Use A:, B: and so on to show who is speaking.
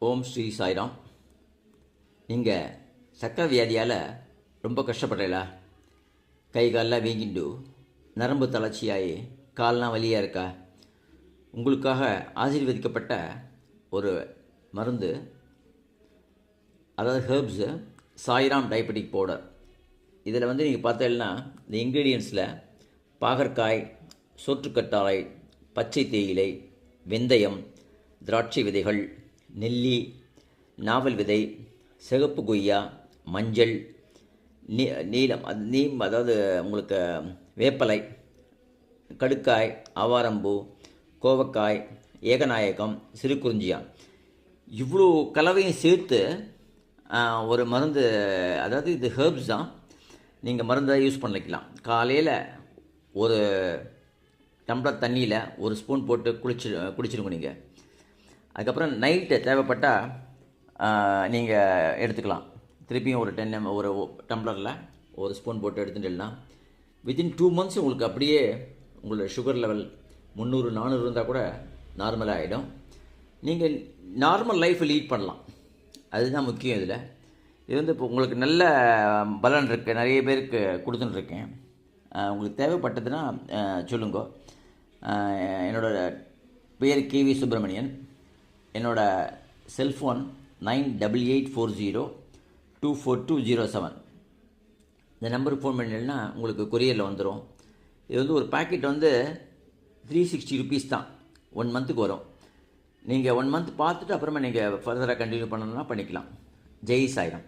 A: ஓம் ஸ்ரீ சாய்ராம். நீங்கள் சக்கரை வியாதியால் ரொம்ப கஷ்டப்படுறீங்களா? கை காலெலாம் வீங்கிண்டு நரம்பு தளர்ச்சியாகி கால்லாம் வலியாக இருக்கா? உங்களுக்காக ஆசீர்வதிக்கப்பட்ட ஒரு மருந்து, அதாவது ஹெர்ப்ஸு, சாய்ராம் டயபெட்டிக் பவுடர். இதில் நீங்கள் பார்த்தீங்கன்னா இந்த இன்க்ரீடியன்ஸில் பாகற்காய், சோற்றுக்கற்றாழை, பச்சை தேயிலை, வெந்தயம், திராட்சை விதைகள், நெல்லி, நாவல் விதை, சிகப்பு கொய்யா, மஞ்சள், நீலம், அதாவது உங்களுக்கு வேப்பலை, கடுக்காய், ஆவாரம்பூ, கோவக்காய், ஏகநாயகம், சிறுகுறிஞ்சியா, இவ்வளோ கலவையும் சேர்த்து ஒரு மருந்து. அதாவது இது ஹெர்ப்ஸ் தான், நீங்கள் மருந்தாக யூஸ் பண்ணிக்கலாம். காலையில் ஒரு டம்ளர் தண்ணியில் ஒரு ஸ்பூன் போட்டு குடிச்சிருங்க நீங்கள். அதுக்கப்புறம் நைட்டு தேவைப்பட்டால் நீங்கள் எடுத்துக்கலாம். திருப்பியும் ஒரு ஒரு டம்ளரில் ஒரு ஸ்பூன் போட்டு எடுத்துட்டுலாம் வித்தின் 2 months உங்களுக்கு அப்படியே உங்களோட சுகர் லெவல் 300-400 இருந்தால் கூட நார்மலாக ஆகிடும். நீங்கள் நார்மல் லைஃப் லீட் பண்ணலாம். அதுதான் முக்கியம். இது இப்போ உங்களுக்கு நல்ல பலன் இருக்குது. நிறைய பேருக்கு கொடுத்துட்டுருக்கேன். உங்களுக்கு தேவைப்பட்டதுன்னா சொல்லுங்க. என்னோடய பேர் கேவி சுப்பிரமணியன். என்னோடய செல்ஃபோன் 9884024207. இந்த நம்பருக்கு ஃபோன் பண்ணிங்கன்னா உங்களுக்கு கொரியரில் வந்துடும். இது ஒரு பேக்கெட் 360 rupees தான். 1 monthக்கு வரும். நீங்கள் 1 month பார்த்துட்டு அப்புறமா நீங்கள் ஃபர்தராக கண்டினியூ பண்ணணும்னா பண்ணிக்கலாம். ஜெய் சாய்ராம்.